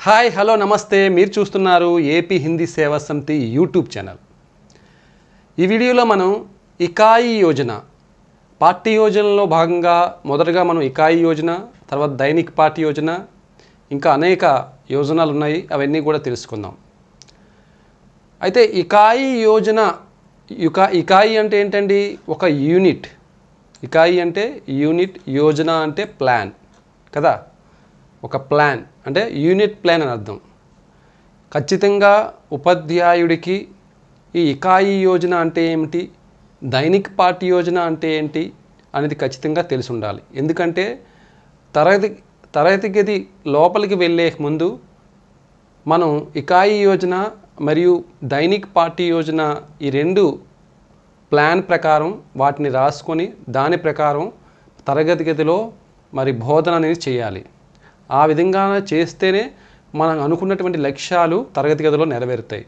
Hi hello నమస్తే మీరు చూస్తున్నారు ఏపీ హిందీ సేవా సమితి యూట్యూబ్ ఛానల్। ఈ వీడియోలో మనం ఇకాయి యోజన పార్టీ యోజనలో భాగంగా మొదటగా మనం ఇకాయి యోజన తర్వాత దైనిక్ పార్టీ యోజన ఇంకా అనేక యోజనలు ఉన్నాయి, అవన్నీ కూడా తెలుసుకుందాం। అయితే ఇకాయి యోజన ఇకాయి అంటే ఏంటండి? ఒక యూనిట్। ఇకాయి అంటే యూనిట్, యోజన అంటే ప్లాన్ కదా। ఒక ప్లాన్ అంటే యూనిట్ ప్లాన్ అని అర్థం। ఖచ్చితంగా ఉపాధ్యాయుడికి ఈ ఇకాయి యోజన అంటే ఏమిటి, దైనిక్ పార్టీ యోజన అంటే ఏంటి అనేది ఖచ్చితంగా తెలిసి ఉండాలి। ఎందుకంటే తరగతి గది లోపలికి వెళ్ళే ముందు మనం ఇకాయి యోజన మరియు దైనిక్ పార్టీ యోజన ఈ రెండు ప్లాన్ ప్రకారం వాటిని రాసుకొని దాని ప్రకారం తరగతి గదిలో మరి బోధన అనేది చేయాలి। ఆ విధంగా చేస్తేనే మనం అనుకున్నటువంటి లక్ష్యాలు తరగతి గదిలో నెరవేరుతాయి।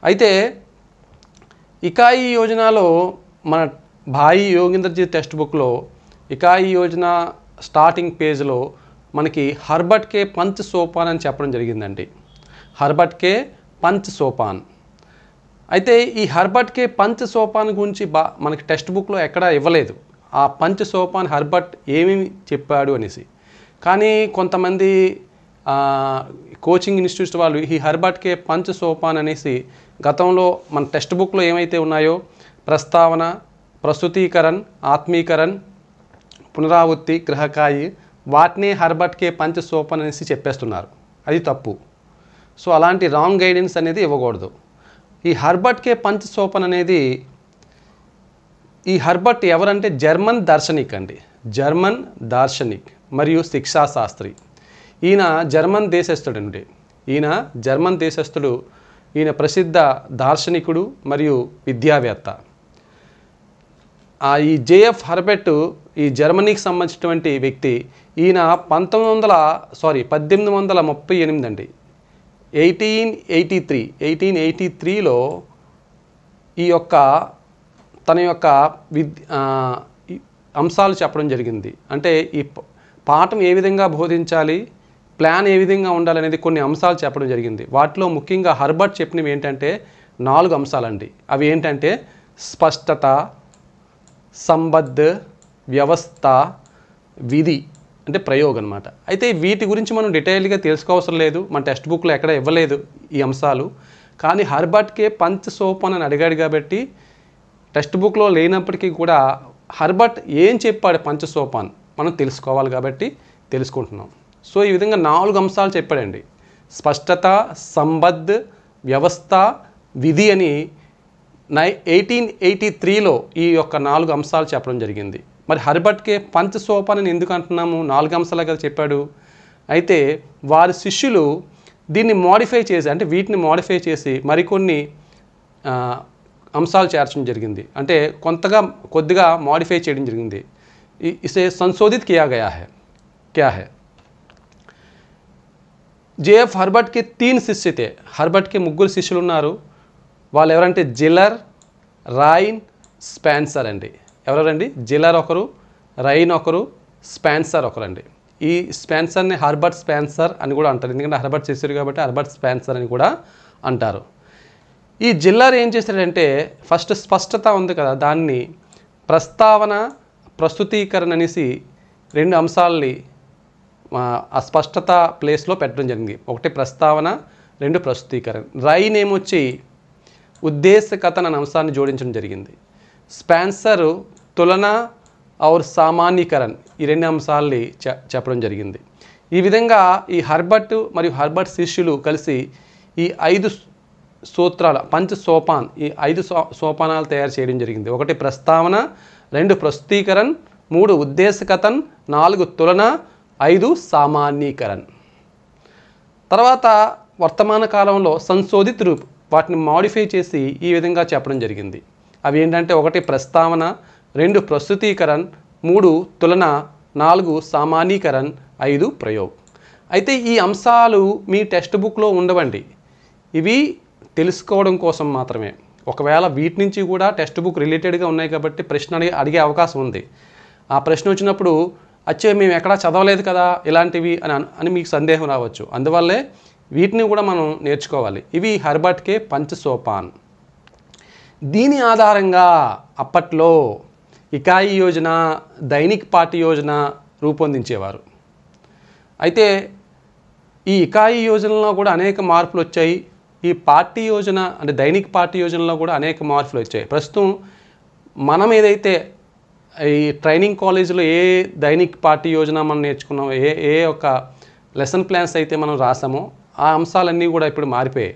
అయితే ఇకాయి యోజనలో మన భాయి యోగేంద్రజీ టెక్స్ట్ బుక్లో ఇకాయి యోజన స్టార్టింగ్ పేజ్లో మనకి హర్బట్ కే పంచ్ సోపాన్ అని చెప్పడం జరిగిందండి। హర్బట్ కే పంచ్ సోపాన్। అయితే ఈ హర్బట్ కే పంచ్ సోపాన్ గురించి మనకి టెక్స్ట్ బుక్లో ఎక్కడా ఇవ్వలేదు, ఆ పంచ్ సోపాన్ హర్బట్ ఏమేమి చెప్పాడు అనేసి। కానీ కొంతమంది కోచింగ్ ఇన్స్టిట్యూట్ వాళ్ళు ఈ హర్బట్ కే పంచ్ సోపాన్ అనేసి గతంలో మన టెక్స్ట్ బుక్లో ఏమైతే ఉన్నాయో ప్రస్తావన, ప్రస్తుతీకరణ, ఆత్మీకరణ, పునరావృత్తి, గ్రహకాయి వాటిని హర్బట్ కే పంచ్ సోపాన్ అనేసి చెప్పేస్తున్నారు। అది తప్పు। సో అలాంటి రాంగ్ గైడెన్స్ అనేది ఇవ్వకూడదు। ఈ హర్బట్ కే పంచ్ సోపాన్ అనేది ఈ హర్బట్ ఎవరంటే జర్మన్ దార్శనిక్ అండి, జర్మన్ దార్శనిక్ మరియు శిక్షాశాస్త్రి। ఈయన జర్మన్ దేశస్థుడండి, ఈయన ప్రసిద్ధ దార్శనికుడు మరియు విద్యావేత్త। ఈ జేఎఫ్ హర్బట్ ఈ జర్మనీకి సంబంధించినటువంటి వ్యక్తి। ఈయన 1838 అండి, 1883లో ఈ యొక్క తన యొక్క అంశాలు చెప్పడం జరిగింది। అంటే ఈ పాఠం ఏ విధంగా బోధించాలి, ప్లాన్ ఏ విధంగా ఉండాలనేది కొన్ని అంశాలు చెప్పడం జరిగింది। వాటిలో ముఖ్యంగా హర్బట్ చెప్పినవి ఏంటంటే 4 అంశాలండి। అవి ఏంటంటే స్పష్టత, సంబద్ధ, వ్యవస్థ, విధి అంటే ప్రయోగం అన్నమాట। అయితే వీటి గురించి మనం డీటెయిల్గా తెలుసుకోవసరం లేదు, మన టెక్స్ట్ బుక్లో ఎక్కడ ఇవ్వలేదు ఈ అంశాలు। కానీ హర్బట్ కే పంచ్ సోపాన్ అని అడిగాడు కాబట్టి టెక్స్ట్ బుక్లో లేనప్పటికీ కూడా హర్బట్ ఏం చెప్పాడు పంచ్ సోపాన్ మనం తెలుసుకోవాలి కాబట్టి తెలుసుకుంటున్నాం। సో ఈ విధంగా 4 అంశాలు చెప్పాడండి, స్పష్టత, సంబద్ధ, వ్యవస్థ, విధి అని 1883లో ఈ యొక్క 4 అంశాలు చెప్పడం జరిగింది। మరి హర్బట్ కే పంచ్ సోపాన్ అని ఎందుకు అంటున్నాము? 4 అంశాలు కదా చెప్పాడు। అయితే వారి శిష్యులు దీన్ని మోడిఫై చేసి, అంటే వీటిని మోడిఫై చేసి మరికొన్ని అంశాలు చేర్చడం జరిగింది, అంటే కొద్దిగా మోడిఫై చేయడం జరిగింది। इसे संशोधित किया गया है। क्या है? जेएफ हर्बट के 3 शिष्य थे। हर्बट के 3 శిష్యులు ఉన్నారు। వాళ్ళు ఎవరంటే జిల్లర్, రైన్, స్పెన్సర్ అండి। ఎవరండి? జిల్లర్ ఒకరు, రైన్ ఒకరు, స్పెన్సర్ ఒకరండి। ఈ స్పెన్సర్ని హర్బట్ స్పెన్సర్ అని కూడా అంటారు, ఎందుకంటే హర్బట్ శిష్యుడు కాబట్టి హర్బట్ స్పెన్సర్ అని కూడా అంటారు। ఈ జిల్లర్ ఏం చేశాడంటే ఫస్ట్ స్పష్టత ఉంది కదా, దాన్ని ప్రస్తావన, ప్రస్తుతీకరణ అనేసి 2 అంశాలని ఆ స్పష్టత ప్లేస్లో పెట్టడం జరిగింది। ఒకటి ప్రస్తావన, 2 ప్రస్తుతీకరణ। రైన్ ఏమొచ్చి ఉద్దేశకథన అనే అంశాన్ని జోడించడం జరిగింది। స్పెన్సర్ తులన और సామాన్యీకరణ ఈ 2 అంశాలని చెప్పడం జరిగింది। ఈ విధంగా ఈ హర్బట్ మరియు హర్బట్ శిష్యులు కలిసి ఈ 5 సూత్రాల పంచ్ సోపాన్, ఈ 5 సోపానాలు తయారు చేయడం జరిగింది। ఒకటి ప్రస్తావన, 2 ప్రస్తుతీకరణ, 3 ఉద్దేశకథన, 4 తులన, 5 సామాన్యీకరణ। తర్వాత వర్తమాన కాలంలో సంశోధిత రూప్ వాటిని మోడిఫై చేసి ఈ విధంగా చెప్పడం జరిగింది। అవి ఏంటంటే ఒకటి ప్రస్తావన, 2 ప్రస్తుతీకరణ, 3 తులన, 4 సామాన్యీకరణ, 5 ప్రయోగం। అయితే ఈ అంశాలు మీ టెక్స్ట్ బుక్లో ఉండవండి, ఇవి తెలుసుకోవడం కోసం మాత్రమే। ఒకవేళ వీటి నుంచి కూడా టెక్స్ట్ బుక్ రిలేటెడ్గా ఉన్నాయి కాబట్టి ప్రశ్న అడిగే అవకాశం ఉంది। ఆ ప్రశ్న వచ్చినప్పుడు అచ్చే మేము ఎక్కడా చదవలేదు కదా ఇలాంటివి అని మీకు సందేహం రావచ్చు. అందువల్లే వీటిని కూడా మనం నేర్చుకోవాలి. ఇవి హర్బర్ట్ కే పంచసోపాన్. దీని ఆధారంగా అప్పట్లో ఇకాయి యోజన, దైనిక్ పాఠ్య యోజన రూపొందించేవారు. అయితే ఈ ఇకాయి యోజనలో కూడా అనేక మార్పులు వచ్చాయి. ఈ పాఠ్య యోజన అంటే దైనిక్ పాఠ్య యోజనలో కూడా అనేక మార్పులు వచ్చాయి. ప్రస్తుతం మనం ఏదైతే ఈ ట్రైనింగ్ కాలేజీలో ఏ దైనిక్ పాఠ్య యోజన మనం నేర్చుకున్నామో, ఏ ఒక లెసన్ ప్లాన్స్ అయితే మనం రాసామో ఆ అంశాలన్నీ కూడా ఇప్పుడు మారిపోయాయి.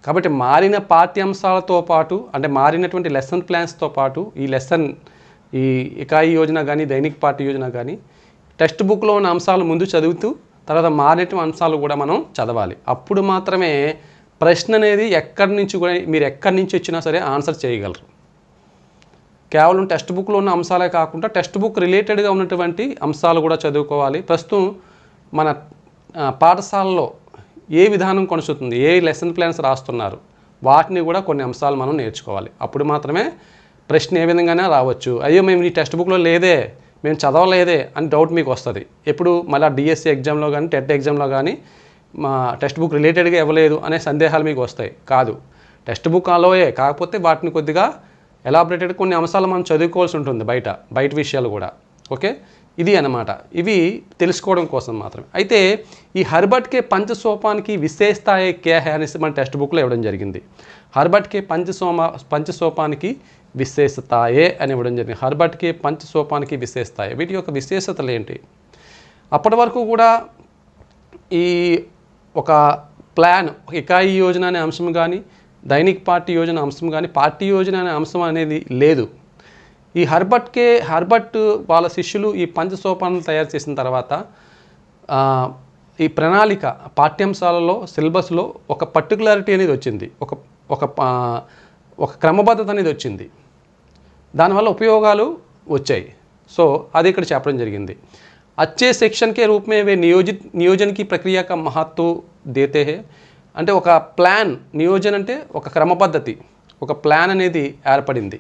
కాబట్టి మారిన పాఠ్యాంశాలతో పాటు అంటే మారినటువంటి లెసన్ ప్లాన్స్తో పాటు ఈ ఇకాయి యోజన కానీ దైనిక్ పాఠ్య యోజన కానీ టెక్స్ట్ బుక్లో ఉన్న అంశాలు ముందు చదువుతూ తర్వాత మారినటువంటి అంశాలు కూడా మనం చదవాలి. అప్పుడు మాత్రమే ప్రశ్న అనేది మీరు ఎక్కడి నుంచి వచ్చినా సరే ఆన్సర్ చేయగలరు. కేవలం టెక్స్ట్ బుక్లో ఉన్న అంశాలే కాకుండా టెక్స్ట్ బుక్ రిలేటెడ్గా ఉన్నటువంటి అంశాలు కూడా చదువుకోవాలి. ప్రస్తుతం మన పాఠశాలలో ఏ విధానం కొనసాగుతుంది, ఏ లెసన్ ప్లాన్స్ రాస్తున్నారు, వాటిని కూడా కొన్ని అంశాలు మనం నేర్చుకోవాలి. అప్పుడు మాత్రమే ప్రశ్న ఏ విధంగానే రావచ్చు. అయ్యో మేము ఈ టెక్స్ట్ బుక్లో లేదే, మేము చదవలేదే అని డౌట్ మీకు వస్తుంది. ఎప్పుడు మళ్ళీ డిఎస్సి ఎగ్జామ్లో కానీ టెట్ ఎగ్జామ్లో కానీ మా టెక్స్ట్ బుక్ రిలేటెడ్గా ఇవ్వలేదు అనే సందేహాలు మీకు వస్తాయి. కాదు, టెక్స్ట్ బుక్ అలోయే, కాకపోతే వాటిని కొద్దిగా ఎలాబరేటెడ్ కొన్ని అంశాలు మనం చదువుకోవాల్సి ఉంటుంది బయట విషయాలు కూడా. ఓకే, ఇది అన్నమాట. ఇవి తెలుసుకోవడం కోసం మాత్రమే. అయితే ఈ హర్బర్ట్ కే పంచసోపాన్కి విశేషతాయే క్యా హై అనేసి మన టెక్స్ట్ బుక్లో ఇవ్వడం జరిగింది. హర్బర్ట్ కే పంచసోపాన్కి విశేషతాయే అని ఇవ్వడం జరిగింది. హర్బర్ట్ కే పంచసోపాన్కి విశేషతాయే. వీటి యొక్క విశేషతలు ఏంటి? అప్పటి వరకు కూడా ఈ ఒక ప్లాన్, ఇకాయి యోజన అనే అంశం కానీ దైనిక్ పాఠ్య యోజన అంశం కానీ పాఠ్య యోజన అనే అంశం అనేది లేదు. ఈ హర్బర్ట్ వాళ్ళ శిష్యులు ఈ పంచసోపానాలు తయారు చేసిన తర్వాత ఈ ప్రణాళిక పాఠ్యాంశాలలో సిలబస్లో ఒక పర్టికులారిటీ అనేది వచ్చింది, ఒక క్రమబద్ధత అనేది వచ్చింది. దానివల్ల ఉపయోగాలు వచ్చాయి. సో అది ఇక్కడ చెప్పడం జరిగింది. अच्छे सेक्शन के रूप में वे नियोजन की प्रक्रिया का महत्व देते हैं. అంటే ఒక ప్లాన్, నియోజన అంటే ఒక క్రమపద్ధతి, ఒక ప్లాన్ అనేది ఏర్పడింది.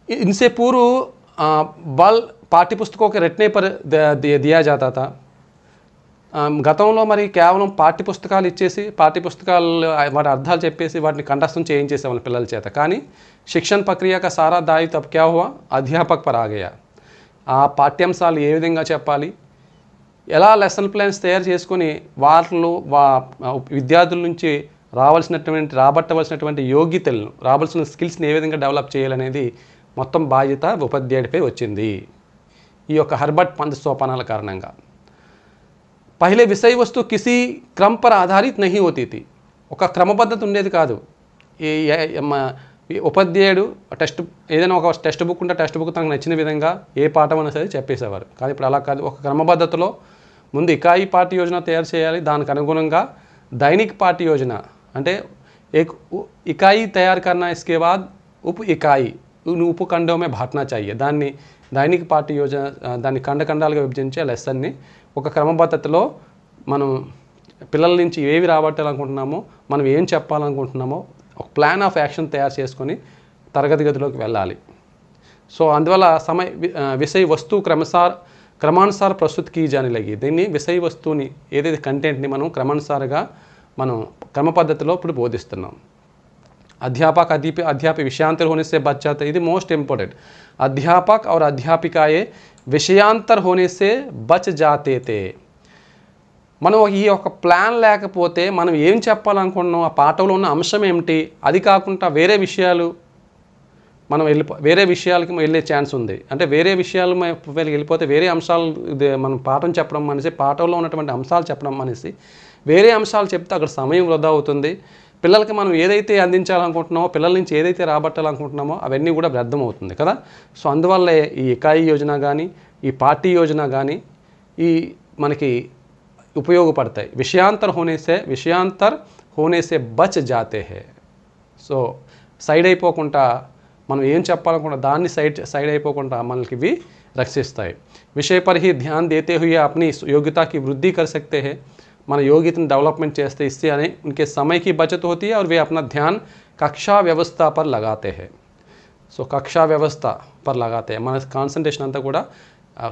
इनसे पूर्व बल पाठ्यपुस्तकों के रटने पर दिया जाता था. గతంలో మరి కేవలం పాఠ్యపుస్తకాలు ఇచ్చేసి పాఠ్యపుస్తకాలు వాటి అర్థాలు చెప్పేసి వాటిని కంఠస్థం చేయించేసేవాళ్ళం పిల్లల చేత. కానీ శిక్షణ ప్రక్రియ का सारा दायित्व अब क्या हुआ, अध्यापक पर आ गया. ఆ పాఠ్యాంశాలు ఏ విధంగా చెప్పాలి, ఎలా లెసన్ ప్లాన్స్ తయారు చేసుకొని వాటిలో విద్యార్థుల నుంచి రాబట్టవలసినటువంటి యోగ్యతలను, రావాల్సిన స్కిల్స్ని ఏ విధంగా డెవలప్ చేయాలనేది మొత్తం బాధ్యత ఉపాధ్యాయుడిపై వచ్చింది ఈ యొక్క హర్బర్ట్ పంచసోపానాల కారణంగా. పహలే విషయ వస్తు కిసి క్రమ పర్ ఆధారిత నహీ హోతీ థీ. ఒక క్రమపద్ధతి ఉండేది కాదు. ఉపాధ్యాయుడు ఏదైనా ఒక టెక్స్ట్ బుక్ ఉంటే టెక్స్ట్ బుక్ తనకు నచ్చిన విధంగా ఏ పాఠం అయినా సరే చెప్పేసేవారు. కానీ ఇప్పుడు అలా కాదు. ఒక క్రమపద్ధతిలో ముందు ఇకాయి పాఠ్య యోజన తయారు చేయాలి, దానికి అనుగుణంగా దైనిక్ పాఠ్య యోజన అంటే ఇకాయి తయారు కన్నా ఇస్కే బాద్ ఇకాయి ఉపఖండం మే బాంటనా చాహియే. దాన్ని దైనిక్ పాఠ్య యోజన దాన్ని ఖండాలుగా విభజించే లెసన్ని ఒక క్రమపద్ధతిలో మనం పిల్లల నుంచి ఏవి రాబట్టాలనుకుంటున్నామో, మనం ఏం చెప్పాలనుకుంటున్నామో ఒక ప్లాన్ ఆఫ్ యాక్షన్ తయారు చేసుకొని తరగతి గదిలోకి వెళ్ళాలి. సో అందువల్ల విషయ వస్తువు క్రమానుసార ప్రస్తుత కీ జానే లగి. దీన్ని విషయ వస్తువుని ఏదైతే కంటెంట్ని మనం క్రమానుసారంగా మనం క్రమ పద్ధతిలో ఇప్పుడు బోధిస్తున్నాం. अध्यापक विषयांतर होने से बच जाते. ఇది మోస్ట్ ఇంపార్టెంట్. अध्यापक और अध्यापिकाएं విషయాంతర్ होने से बच जाते थे. మనం ఈ యొక్క ప్లాన్ లేకపోతే మనం ఏం చెప్పాలనుకుంటున్నాం, ఆ పాఠంలో ఉన్న అంశం ఏమిటి, అది కాకుండా వేరే విషయాలు మనం వేరే విషయాలకి వెళ్ళే ఛాన్స్ ఉంది. అంటే వేరే విషయాలు వెళ్ళిపోతే వేరే అంశాలు మనం పాఠం చెప్పడం అనేసి, పాఠంలో ఉన్నటువంటి అంశాలు చెప్పడం అనేసి వేరే అంశాలు చెప్తే అక్కడ సమయం వృధా అవుతుంది. పిల్లలకి మనం ఏదైతే అందించాలనుకుంటున్నామో, పిల్లల నుంచి ఏదైతే రాబట్టాలనుకుంటున్నామో అవన్నీ కూడా వ్యర్థం అవుతుంది కదా. సో అందువల్లే ఈ ఇకాయి యోజన కానీ ఈ పాఠ్య యోజన కానీ ఈ మనకి ఉపయోగపడతాయి. విషయాంతర్ హోనేసే బచ్ జాతే హే. సో సైడ్ అయిపోకుండా మనం ఏం చెప్పాలనుకుంటా దాన్ని సైడ్ అయిపోకుండా మనకి ఇవి రక్షిస్తాయి. విషయ పర్ హీ ధ్యాన్ దేతే హుయే అప్నీ యోగ్యతాకి వృద్ధి कर सकते हैं. మన యోగ్యతను డెవలప్మెంట్ చేస్తే ఇస్తే అని उनके समय की बचत होती है और वे अपना ध्यान कक्षा व्यवस्था पर लगाते हैं. సో కక్షా వ్యవస్థ పర్ लगाते हैं, మన కాన్సన్ట్రేషన్ అంతా కూడా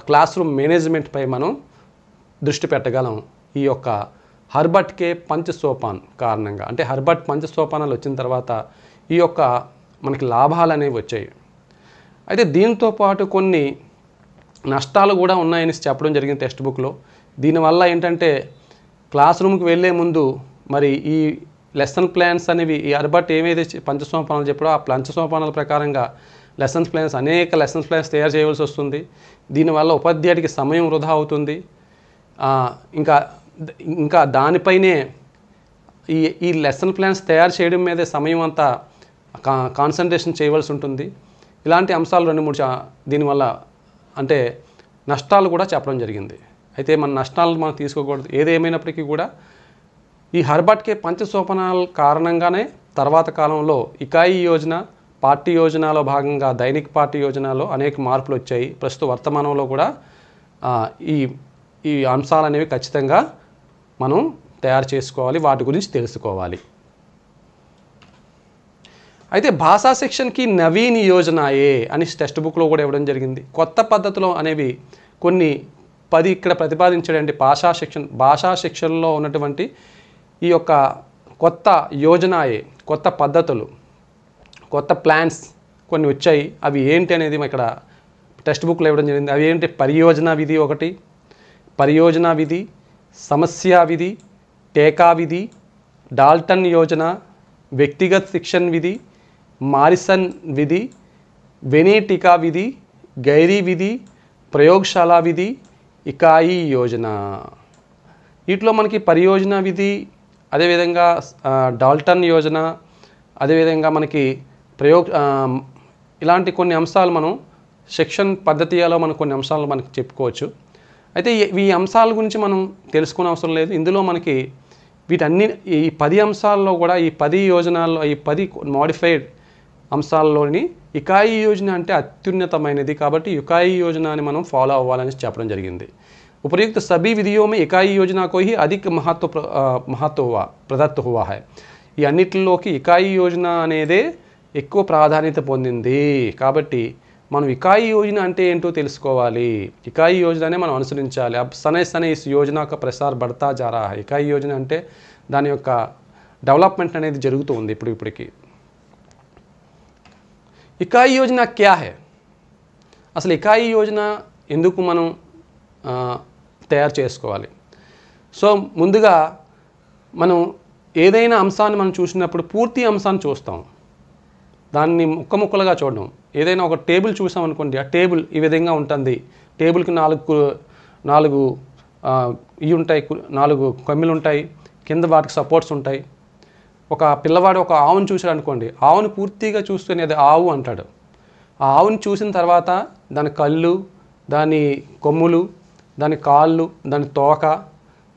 క్లాస్ రూమ్ మేనేజ్మెంట్ పై మనం దృష్టి పెట్టగలం ఈ యొక్క హర్బట్కే పంచసోపాన్ కారణంగా. అంటే హర్బట్ పంచసోపానాలు వచ్చిన తర్వాత ఈ యొక్క మనకి లాభాలు అనేవి వచ్చాయి. అయితే దీంతో పాటు కొన్ని నష్టాలు కూడా ఉన్నాయని చెప్పడం జరిగింది టెక్స్ట్ బుక్లో. దీనివల్ల ఏంటంటే క్లాస్ రూమ్కి వెళ్ళే ముందు మరి ఈ లెసన్ ప్లాన్స్ అనేవి ఈ హర్బట్ ఏమైతే పంచసోపానాలు చెప్పాడో ఆ పంచసోపానాల ప్రకారంగా లెసన్స్ ప్లాన్స్ అనేక లెసన్స్ ప్లాన్స్ తయారు చేయవలసి వస్తుంది. దీనివల్ల ఉపాధ్యాయుడికి సమయం వృధా అవుతుంది. ఇంకా దానిపైనే ఈ లెసన్ ప్లాన్స్ తయారు చేయడం మీదే సమయం అంతా కాన్సన్ట్రేషన్ చేయవలసి ఉంటుంది. ఇలాంటి అంశాలు 2-3 దీనివల్ల అంటే నష్టాలు కూడా చెప్పడం జరిగింది. అయితే మన నష్టాలను మనం తీసుకోకూడదు. ఏదేమైనప్పటికీ కూడా ఈ హర్బట్కే పంచసోపానాల కారణంగానే తర్వాత కాలంలో ఇకాయి యోజన, పాఠ్య యోజనలో భాగంగా దైనిక్ పాఠ్య యోజనలో అనేక మార్పులు వచ్చాయి. ప్రస్తుత వర్తమానంలో కూడా ఈ అంశాలు అనేవి ఖచ్చితంగా మనం తయారు చేసుకోవాలి, వాటి గురించి తెలుసుకోవాలి. అయితే భాషా శిక్షణకి నవీన్ యోజనాయే అని టెక్స్ట్ బుక్లో కూడా ఇవ్వడం జరిగింది. కొత్త పద్ధతులు అనేవి కొన్ని 10 ఇక్కడ ప్రతిపాదించడండి. భాషా శిక్షణలో ఉన్నటువంటి ఈ యొక్క కొత్త యోజనాయే, కొత్త పద్ధతులు, కొత్త ప్లాన్స్ కొన్ని వచ్చాయి. అవి ఏంటి అనేది ఇక్కడ టెక్స్ట్ బుక్లో ఇవ్వడం జరిగింది. అవి ఏంటి? పరియోజన విధి ఒకటి, పరియోజన విధి, సమస్య విధి, టీకా విధి, డాల్టన్ యోజన, వ్యక్తిగత శిక్షణ విధి, మారిసన్ విధి, వెనేటికా విధి, గైరీ విధి, ప్రయోగశాల విధి, ఇకాయి యోజన. వీటిలో మనకి పరియోజన విధి, అదేవిధంగా డాల్టన్ యోజన, అదేవిధంగా మనకి ఇలాంటి కొన్ని అంశాలు మనం శిక్షణ పద్ధతిలో మనం కొన్ని అంశాలు మనకి చెప్పుకోవచ్చు. అయితే ఈ అంశాల గురించి మనం తెలుసుకునే అవసరం లేదు. ఇందులో మనకి వీటన్ని ఈ 10 అంశాల్లో కూడా ఈ 10 యోజనాల్లో ఈ 10 మోడిఫైడ్ అంశాల్లోని ఇకాయి యోజన అంటే అత్యున్నతమైనది కాబట్టి ఇకాయి योजना అని మనం ఫాలో అవ్వాలని చెప్పడం జరిగింది. उपयुक्त सभी विधियों में इकाई योजना को ही अधिक महत्व प्रदत्त हुआ है. ఈ అన్నిటిలోకి ఇకాయి యోజన అనేదే ఎక్కువ ప్రాధాన్యత పొందింది. కాబట్టి మనం ఇకాయి యోజన అంటే ఏంటో తెలుసుకోవాలి. ఇకాయి యోజననే మనం అనుసరించాలి. अब समय समय इस योजना का प्रसार बढ़ता जा रहा है. ఇకాయి యోజన అంటే దాని యొక్క డెవలప్మెంట్ అనేది జరుగుతూ ఉంది ఇప్పటికి. ఇకాయి యోజన క్యా హై? అసలు ఇకాయి యోజన ఎందుకు మనం తయారు చేసుకోవాలి? సో ముందుగా మనం ఏదైనా అంశాన్ని మనం చూసినప్పుడు పూర్తి అంశాన్ని చూస్తాం, దాన్ని ముక్కలుగా చూడడం. ఏదైనా ఒక టేబుల్ చూసాం అనుకోండి, ఆ టేబుల్ ఈ విధంగా ఉంటుంది. టేబుల్కి 4 ఇవి ఉంటాయి, 4 కమ్మిలు ఉంటాయి, కింద వాటికి సపోర్ట్స్ ఉంటాయి. ఒక పిల్లవాడు ఒక ఆవును చూశాడు అనుకోండి, ఆవును పూర్తిగా చూస్తేనే అది ఆవు అంటాడు. ఆ ఆవుని చూసిన తర్వాత దాని కళ్ళు, దాని కొమ్ములు, దాని కాళ్ళు, దాని తోక,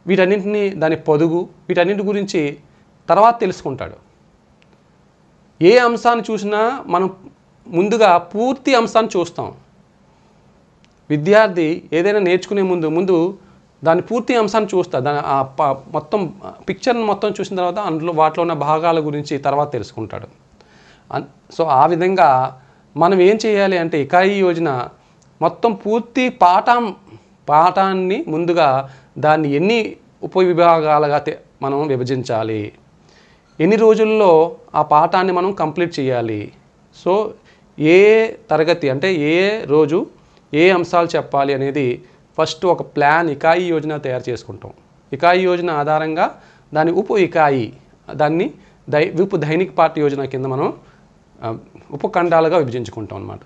వీటన్నింటినీ, దాని పొదుగు, వీటన్నింటి గురించి తర్వాత తెలుసుకుంటాడు. ఏ అంశాన్ని చూసినా మనం ముందుగా పూర్తి అంశాన్ని చూస్తాం. విద్యార్థి ఏదైనా నేర్చుకునే ముందు దాని పూర్తి అంశాన్ని చూస్తా, దాని మొత్తం పిక్చర్ని మొత్తం చూసిన తర్వాత అందులో వాటిలో ఉన్న భాగాల గురించి తర్వాత తెలుసుకుంటాడు. సో ఆ విధంగా మనం ఏం చేయాలి అంటే ఇకాయి యోజన మొత్తం పూర్తి పాఠాన్ని ముందుగా దాన్ని ఎన్ని ఉపవిభాగాలుగా మనం విభజించాలి, ఎన్ని రోజుల్లో ఆ పాఠాన్ని మనం కంప్లీట్ చేయాలి. సో ఏ తరగతి అంటే ఏ రోజు ఏ అంశాలు చెప్పాలి అనేది ఫస్ట్ ఒక ప్లాన్ ఇకాయి యోజన తయారు చేసుకుంటాం. ఇకాయి యోజన ఆధారంగా దాని దాన్ని దైనిక్ పాఠ్య యోజన కింద మనం ఉపఖండాలుగా విభజించుకుంటాం అన్నమాట.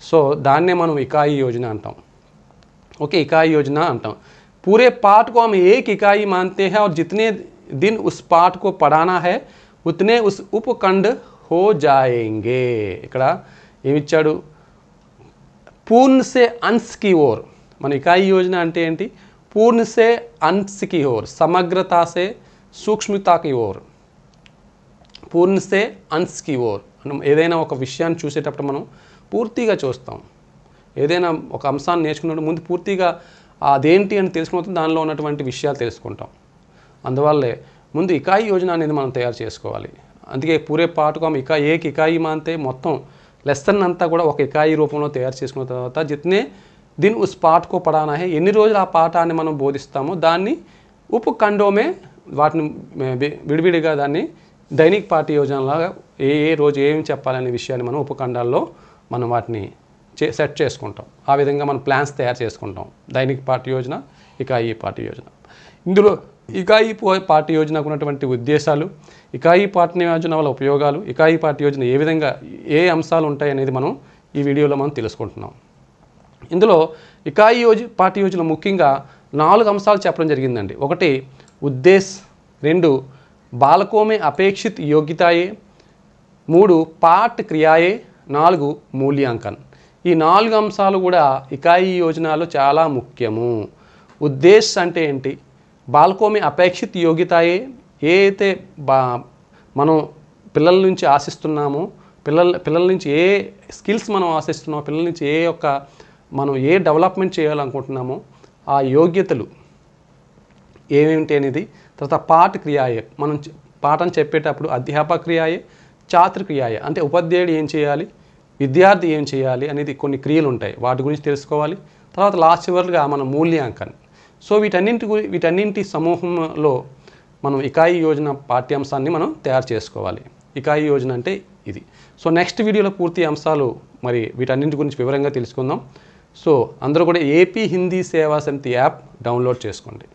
సో దాన్నే మనం ఇకాయి యోజన అంటాం. ओके, इकाई योजना अंटाम. पूरे पाठ को हम एक इकाई मानते हैं और जितने दिन उस पाठ को पढ़ाना है उतने उस उपखंड हो जाएंगे. ఇక్కడ ఏమి ఇచ్చాడు? पूर्ण से अंश की ओर. మన इकाई योजना అంటే ఏంటి? पूर्ण से अंश की ओर, समग्रता से सूक्ष्मता की ओर. पूर्ण से अंश की ओर. మనం ఏదైనా ఒక విషయాన్ని చూసేటప్పుడు మనం పూర్తిగా చూస్తాం. ఏదైనా ఒక అంశాన్ని నేర్చుకున్నప్పుడు ముందు పూర్తిగా అదేంటి అని తెలుసుకున్న దానిలో ఉన్నటువంటి విషయాలు తెలుసుకుంటాం. అందువల్లే ముందు ఇకాయి యోజన అనేది మనం తయారు చేసుకోవాలి. అందుకే పూరే పాఠకు ఏక ఇకాయి మాంతే మొత్తం లెసన్ అంతా కూడా ఒక ఇకాయి రూపంలో తయారు చేసుకున్న తర్వాత జిత్నే దిన్ ఉస్ పాఠకో పడానా హై, ఎన్ని రోజులు ఆ పాఠాన్ని మనం బోధిస్తామో దాన్ని ఉపఖండోమే వాటిని విడివిడిగా దాన్ని దైనిక్ పాఠ్య యోజనలాగా ఏ రోజు ఏం చెప్పాలనే విషయాన్ని మనం ఉపఖండాల్లో మనం వాటిని సెట్ చేసుకుంటాం. ఆ విధంగా మనం ప్లాన్స్ తయారు చేసుకుంటాం. దైనిక్ పాఠ్య యోజన, ఇకాయి పాఠ్య యోజన. ఇందులో ఇకాయి పాఠ్య యోజనకు ఉన్నటువంటి ఉద్దేశాలు, ఇకాయి పాఠ్య యోజన వల్ల ఉపయోగాలు, ఇకాయి పాఠ్య యోజన ఏ విధంగా ఏ అంశాలు ఉంటాయి అనేది మనం ఈ వీడియోలో మనం తెలుసుకుంటున్నాం. ఇందులో ఇకాయి పాఠ్య యోజన ముఖ్యంగా 4 అంశాలు చెప్పడం జరిగిందండి. 1 ఉద్దేశ్, 2 బాలకోं में अपेक्षित योग्यताएं, 3 పాఠ్ క్రియాయే, 4 మూల్యాంకన్. ఈ 4 అంశాలు కూడా ఇకాయి యోజనలో చాలా ముఖ్యము. ఉద్దేశ్ అంటే ఏంటి, బాలకోं में अपेक्षित योग्यताएं ఏ అయితే మనం పిల్లల నుంచి ఆశిస్తున్నామో, పిల్లల నుంచి ఏ స్కిల్స్ మనం ఆశిస్తున్నామో, పిల్లల నుంచి మనం ఏ డెవలప్మెంట్ చేయాలనుకుంటున్నామో ఆ యోగ్యతలు ఏమేమిటి అనేది. తర్వాత పాఠ్ క్రియాయే, మనం పాఠం చెప్పేటప్పుడు అధ్యాపక క్రియాయే, ఛాత్ర క్రియాయే అంటే ఉపాధ్యాయుడు ఏం చేయాలి, విద్యార్థి ఏం చేయాలి అనేది కొన్ని క్రియలు ఉంటాయి, వాటి గురించి తెలుసుకోవాలి. తర్వాత లాస్ట్ చివరిగా మన మూల్యాంకన్. సో వీటన్నింటి సమూహంలో మనం ఇకాయి యోజన పాఠ్యాంశాన్ని మనం తయారు చేసుకోవాలి. ఇకాయి యోజన అంటే ఇది. సో నెక్స్ట్ వీడియోలో పూర్తి అంశాలు మరి వీటన్నింటి గురించి వివరంగా తెలుసుకుందాం. సో అందరూ కూడా ఏపీ హిందీ సేవా సమితి యాప్ డౌన్లోడ్ చేసుకోండి.